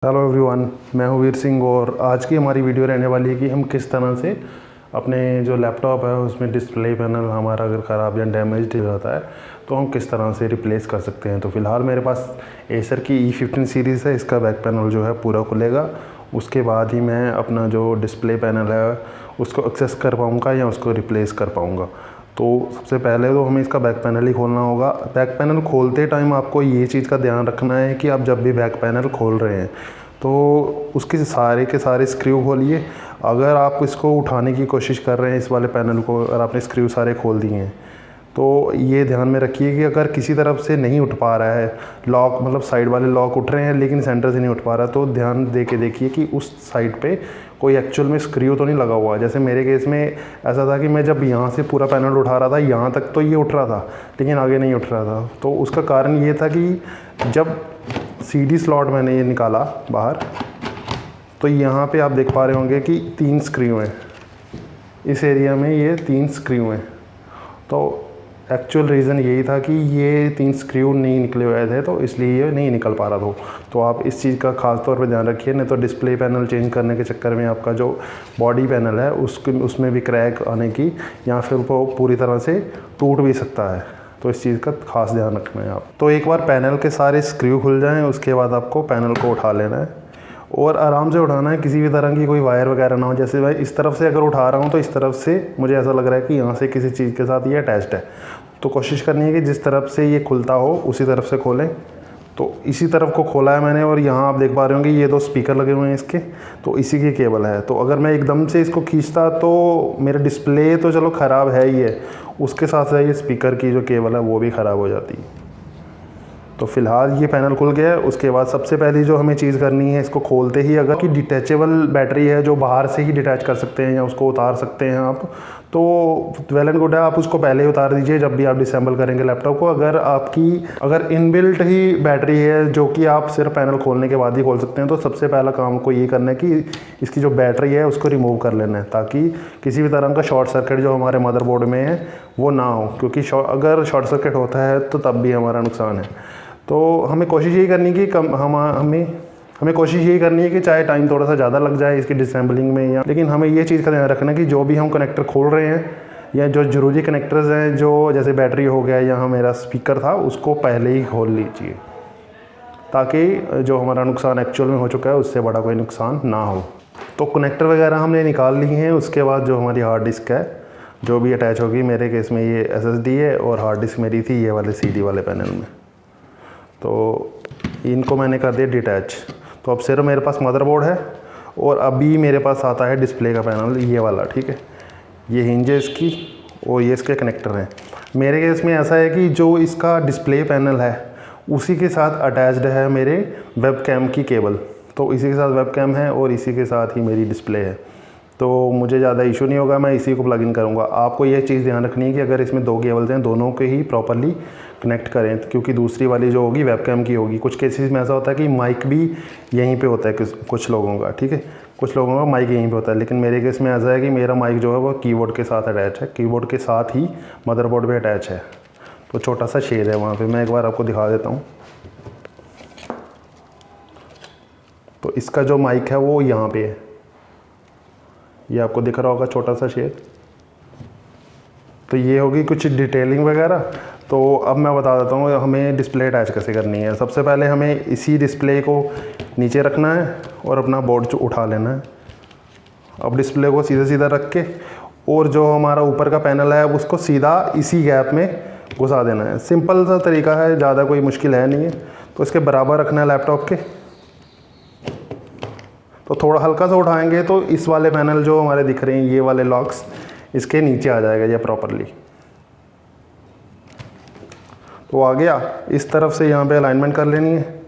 Hello everyone, मैं हूँ वीर सिंह और आज की हमारी वीडियो रहने वाली है कि हम किस तरह से अपने जो लैपटॉप है उसमें डिस्प्ले पैनल हमारा अगर ख़राब या डैमेज हो जाता है तो हम किस तरह से रिप्लेस कर सकते हैं। तो फ़िलहाल मेरे पास एसर की E15 सीरीज़ है, इसका बैक पैनल जो है पूरा खुलेगा। उसके बाद ही मैं अपना जो डिस्प्ले पैनल है उसको एक्सेस कर पाऊँगा या उसको रिप्लेस कर पाऊँगा। तो सबसे पहले तो हमें इसका बैक पैनल ही खोलना होगा। बैक पैनल खोलते टाइम आपको ये चीज़ का ध्यान रखना है कि आप जब भी बैक पैनल खोल रहे हैं तो उसके सारे के सारे स्क्रू खोलिए। अगर आप इसको उठाने की कोशिश कर रहे हैं इस वाले पैनल को, अगर आपने स्क्रू सारे खोल दिए हैं तो ये ध्यान में रखिए कि अगर किसी तरफ से नहीं उठ पा रहा है लॉक, मतलब साइड वाले लॉक उठ रहे हैं लेकिन सेंटर से नहीं उठ पा रहा, तो ध्यान दे के देखिए कि उस साइड पे कोई एक्चुअल में स्क्रू तो नहीं लगा हुआ। जैसे मेरे केस में ऐसा था कि मैं जब यहाँ से पूरा पैनल उठा रहा था यहाँ तक तो ये उठ रहा था लेकिन आगे नहीं उठ रहा था। तो उसका कारण ये था कि जब CD स्लॉट मैंने ये निकाला बाहर तो यहाँ पे आप देख पा रहे होंगे कि 3 स्क्रू हैं, इस एरिया में ये 3 स्क्रू हैं। तो एक्चुअल रीज़न यही था कि ये 3 स्क्रू नहीं निकले हुए थे तो इसलिए ये नहीं निकल पा रहा था। तो आप इस चीज़ का ख़ास तौर पे ध्यान रखिए, नहीं तो डिस्प्ले पैनल चेंज करने के चक्कर में आपका जो बॉडी पैनल है उसमें भी क्रैक आने की या फिर वो पूरी तरह से टूट भी सकता है। तो इस चीज़ का खास ध्यान रखना है आप। तो एक बार पैनल के सारे स्क्रू खुल जाएं उसके बाद आपको पैनल को उठा लेना है और आराम से उठाना है, किसी भी तरह की कोई वायर वगैरह ना हो। जैसे मैं इस तरफ से अगर उठा रहा हूँ तो इस तरफ से मुझे ऐसा लग रहा है कि यहाँ से किसी चीज़ के साथ ये अटैच्ड है, तो कोशिश करनी है कि जिस तरफ से ये खुलता हो उसी तरफ से खोलें। तो इसी तरफ को खोला है मैंने और यहाँ आप देख पा रहे होंगे ये 2 स्पीकर लगे हुए हैं इसके, तो इसी की केबल है। तो अगर मैं एकदम से इसको खींचता तो मेरा डिस्प्ले तो चलो ख़राब है ही है, उसके साथ साथ ये स्पीकर की जो केबल है वो भी ख़राब हो जाती है। तो फ़िलहाल ये पैनल खुल गया है। उसके बाद सबसे पहली जो हमें चीज़ करनी है, इसको खोलते ही अगर कि डिटैचेबल बैटरी है जो बाहर से ही डिटैच कर सकते हैं या उसको उतार सकते हैं आप, तो वेल एंड गुड है, आप उसको पहले ही उतार दीजिए जब भी आप डिसेंबल करेंगे लैपटॉप को। अगर इनबिल्ट ही बैटरी है जो कि आप सिर्फ पैनल खोलने के बाद ही खोल सकते हैं, तो सबसे पहला काम को ये करना है कि इसकी जो बैटरी है उसको रिमूव कर लेना है ताकि किसी भी तरह का शॉर्ट सर्किट जो हमारे मदरबोर्ड में है वो ना हो, क्योंकि अगर शॉर्ट सर्किट होता है तो तब भी हमारा नुकसान है। तो हमें कोशिश यही करनी है कि हमें कोशिश यही करनी है कि चाहे टाइम थोड़ा सा ज़्यादा लग जाए इसकी डिसेंबलिंग में, या लेकिन हमें ये चीज़ का ध्यान रखना है कि जो भी हम कनेक्टर खोल रहे हैं या जो ज़रूरी कनेक्टर्स हैं, जो जैसे बैटरी हो गया या मेरा स्पीकर था, उसको पहले ही खोल लीजिए ताकि जो हमारा नुकसान एक्चुअल में हो चुका है उससे बड़ा कोई नुकसान ना हो। तो कनेक्टर वगैरह हमने निकाल ली हैं। उसके बाद जो हमारी हार्ड डिस्क है जो भी अटैच होगी, मेरे केस में ये SSD है और हार्ड डिस्क मेरी थी ये वाले CD वाले पैनल में, तो इनको मैंने कर दिया डिटैच। तो अब सिर्फ मेरे पास मदरबोर्ड है और अभी मेरे पास आता है डिस्प्ले का पैनल, ये वाला, ठीक है। ये हिंज है इसकी और ये इसके कनेक्टर हैं। मेरे केस में ऐसा है कि जो इसका डिस्प्ले पैनल है उसी के साथ अटैच्ड है मेरे वेब कैम की केबल, तो इसी के साथ वेब कैम है और इसी के साथ ही मेरी डिस्प्ले है, तो मुझे ज़्यादा इशू नहीं होगा, मैं इसी को प्लग इन करूँगा। आपको ये चीज़ ध्यान रखनी है कि अगर इसमें 2 केबल्स हैं दोनों के ही प्रॉपरली कनेक्ट करें, क्योंकि दूसरी वाली जो होगी वेबकैम की होगी। कुछ केसेस में ऐसा होता है कि माइक भी यहीं पे होता है कुछ लोगों का, ठीक है, कुछ लोगों का माइक यहीं पे होता है, लेकिन मेरे केस में ऐसा है कि मेरा माइक जो है वो कीबोर्ड के साथ अटैच है, कीबोर्ड के साथ ही मदरबोर्ड भी अटैच है। तो छोटा सा शेड है वहाँ पर, मैं एक बार आपको दिखा देता हूँ। तो इसका जो माइक है वो यहाँ पर है, ये आपको दिख रहा होगा छोटा सा शेड। तो ये होगी कुछ डिटेलिंग वगैरह। तो अब मैं बता देता हूँ हमें डिस्प्ले अटैच कैसे करनी है। सबसे पहले हमें इसी डिस्प्ले को नीचे रखना है और अपना बोर्ड उठा लेना है। अब डिस्प्ले को सीधा सीधा रख के और जो हमारा ऊपर का पैनल है उसको सीधा इसी गैप में घुसा देना है। सिंपल सा तरीका है, ज़्यादा कोई मुश्किल है नहीं है। तो इसके बराबर रखना है लैपटॉप के। तो थोड़ा हल्का सा उठाएंगे तो इस वाले पैनल जो हमारे दिख रहे हैं ये वाले लॉक्स इसके नीचे आ जाएगा ये प्रॉपरली। तो आ गया, इस तरफ से यहाँ पे अलाइनमेंट कर लेनी है।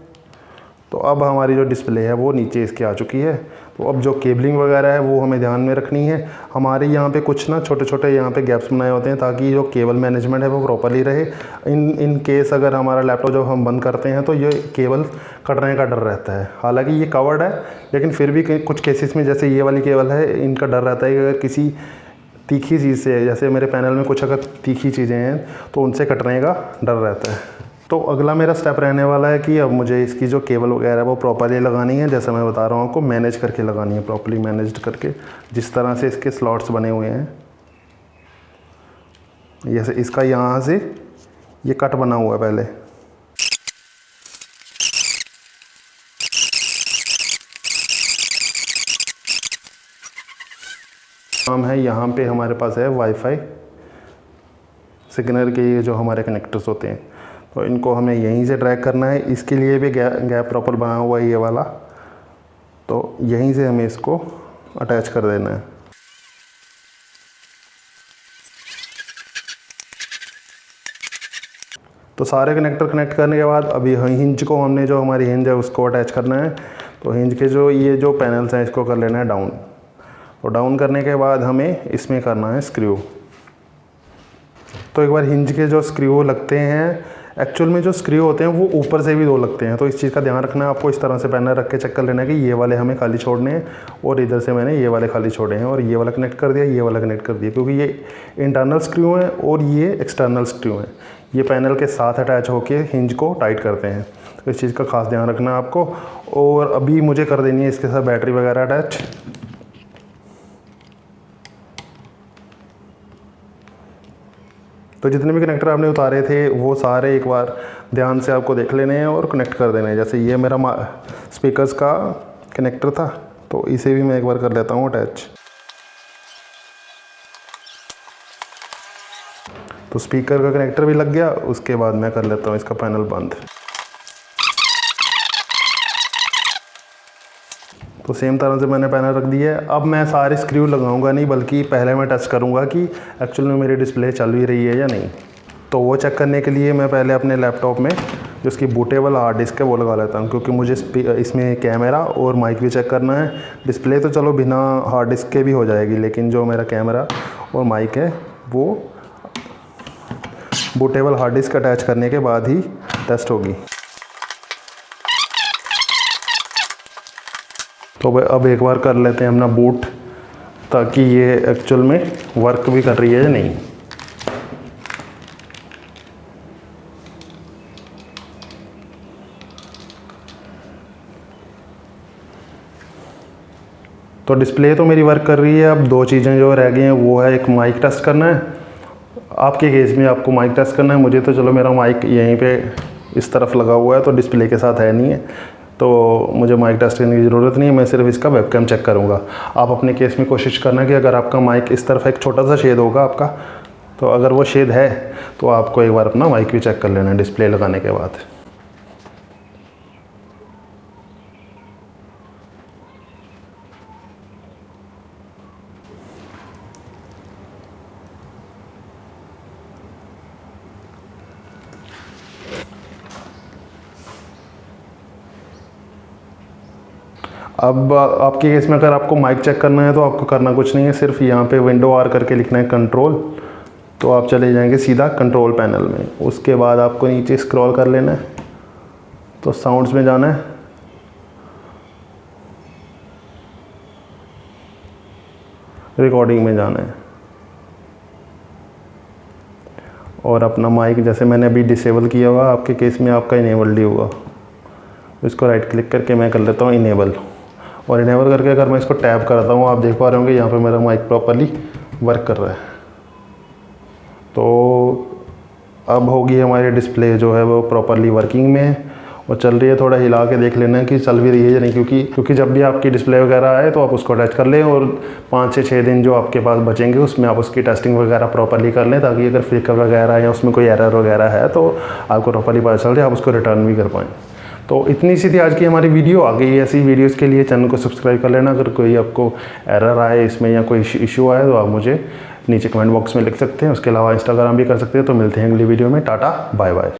तो अब हमारी जो डिस्प्ले है वो नीचे इसके आ चुकी है। तो अब जो केबलिंग वगैरह है वो हमें ध्यान में रखनी है। हमारे यहाँ पे कुछ ना छोटे छोटे यहाँ पे गैप्स बनाए होते हैं ताकि जो केबल मैनेजमेंट है वो प्रॉपरली रहे। इन केस अगर हमारा लैपटॉप जब हम बंद करते हैं तो ये केबल कटने का डर रहता है। हालांकि ये कवर्ड है लेकिन फिर भी कुछ केसेस में जैसे ये वाली केबल है इनका डर रहता है कि अगर किसी तीखी चीज़ से, जैसे मेरे पैनल में कुछ अगर तीखी चीज़ें हैं तो उनसे कटने का डर रहता है। तो अगला मेरा स्टेप रहने वाला है कि अब मुझे इसकी जो केबल वगैरह है वो प्रॉपरली लगानी है, जैसा मैं बता रहा हूँ आपको, मैनेज करके लगानी है, प्रॉपरली मैनेज करके। जिस तरह से इसके स्लॉट्स बने हुए हैं, जैसे इसका यहाँ से ये कट बना हुआ है पहले, काम है। यहाँ पे हमारे पास है वाईफाई सिग्नल के ये जो हमारे कनेक्टर्स होते हैं, तो इनको हमें यहीं से ट्रैक करना है। इसके लिए भी गैप प्रॉपर बना हुआ है ये वाला, तो यहीं से हमें इसको अटैच कर देना है। तो सारे कनेक्टर कनेक्ट करने के बाद अभी हिंज को हमने जो हमारी हिंज है उसको अटैच करना है। तो हिंज के जो ये जो पैनल्स हैं इसको कर लेना है डाउन, और डाउन करने के बाद हमें इसमें करना है स्क्रू। तो एक बार हिंज के जो स्क्रू लगते हैं, एक्चुअल में जो स्क्रू होते हैं वो ऊपर से भी 2 लगते हैं, तो इस चीज़ का ध्यान रखना है आपको। इस तरह से पैनल रख के चेक कर लेना है कि ये वाले हमें खाली छोड़ने हैं और इधर से मैंने ये वाले खाली छोड़े हैं, और ये वाला कनेक्ट कर दिया, ये वाला कनेक्ट कर दिया, क्योंकि ये इंटरनल स्क्रू हैं और ये एक्सटर्नल स्क्रू हैं। ये पैनल के साथ अटैच होके हिंज को टाइट करते हैं, तो इस चीज़ का खास ध्यान रखना है आपको। और अभी मुझे कर देनी है इसके साथ बैटरी वगैरह अटैच। तो जितने भी कनेक्टर आपने उतारे थे वो सारे एक बार ध्यान से आपको देख लेने हैं और कनेक्ट कर देने हैं। जैसे ये मेरा स्पीकर्स का कनेक्टर था, तो इसे भी मैं एक बार कर लेता हूँ अटैच। तो स्पीकर का कनेक्टर भी लग गया, उसके बाद मैं कर लेता हूँ इसका पैनल बंद। तो सेम तरह से मैंने पैनल रख दिया है। अब मैं सारे स्क्रू लगाऊंगा नहीं, बल्कि पहले मैं टेस्ट करूंगा कि एक्चुअल में मेरी डिस्प्ले चल भी रही है या नहीं। तो वो चेक करने के लिए मैं पहले अपने लैपटॉप में जो उसकी बूटेबल हार्ड डिस्क है वो लगा लेता हूँ, क्योंकि मुझे इसमें कैमरा और माइक भी चेक करना है। डिस्प्ले तो चलो बिना हार्ड डिस्क के भी हो जाएगी, लेकिन जो मेरा कैमरा और माइक है वो बूटेबल हार्ड डिस्क अटैच करने के बाद ही टेस्ट होगी। तो अब एक बार कर लेते हैं अपना बूट, ताकि ये एक्चुअल में वर्क भी कर रही है या नहीं। तो डिस्प्ले तो मेरी वर्क कर रही है। अब 2 चीज़ें जो रह गई हैं वो है, एक माइक टेस्ट करना है। आपके केस में आपको माइक टेस्ट करना है, मुझे तो चलो मेरा माइक यहीं पे इस तरफ लगा हुआ है, तो डिस्प्ले के साथ है नहीं है, तो मुझे माइक टेस्ट करने की ज़रूरत नहीं है। मैं सिर्फ इसका वेबकैम चेक करूँगा। आप अपने केस में कोशिश करना कि अगर आपका माइक इस तरफ एक छोटा सा शेड होगा आपका, तो अगर वो शेड है तो आपको एक बार अपना माइक भी चेक कर लेना है डिस्प्ले लगाने के बाद। अब आपके केस में अगर आपको माइक चेक करना है तो आपको करना कुछ नहीं है, सिर्फ यहाँ पे विंडो आर करके लिखना है कंट्रोल। तो आप चले जाएंगे सीधा कंट्रोल पैनल में। उसके बाद आपको नीचे स्क्रॉल कर लेना है, तो साउंड्स में जाना है, रिकॉर्डिंग में जाना है, और अपना माइक जैसे मैंने अभी डिसेबल किया हुआ, आपके केस में आपका इनेबल्ड ही होगा। इसको राइट क्लिक करके मैं कर लेता हूँ इनेबल, और इनेबल करके अगर मैं इसको टैप करता हूँ, आप देख पा रहे होंगे यहाँ पे मेरा माइक प्रॉपरली वर्क कर रहा है। तो अब होगी हमारी डिस्प्ले जो है वो प्रॉपरली वर्किंग में है और चल रही है। थोड़ा हिला के देख लेना कि चल भी रही है या नहीं, क्योंकि जब भी आपकी डिस्प्ले वगैरह आए तो आप उसको अटैच कर लें, और 5 से 6 दिन जो आपके पास बचेंगे उसमें आप उसकी टेस्टिंग वगैरह प्रॉपरली कर लें, ताकि अगर फ्लिकर वगैरह या उसमें कोई एरर वगैरह है तो आपको प्रॉपरली पता चल जाए, आप उसको रिटर्न भी कर पाएँ। तो इतनी सी थी आज की हमारी वीडियो। आगे ऐसी वीडियोस के लिए चैनल को सब्सक्राइब कर लेना। अगर कोई आपको एरर आए इसमें या कोई इशू आए तो आप मुझे नीचे कमेंट बॉक्स में लिख सकते हैं। उसके अलावा इंस्टाग्राम भी कर सकते हैं। तो मिलते हैं अगली वीडियो में। Tata bye bye.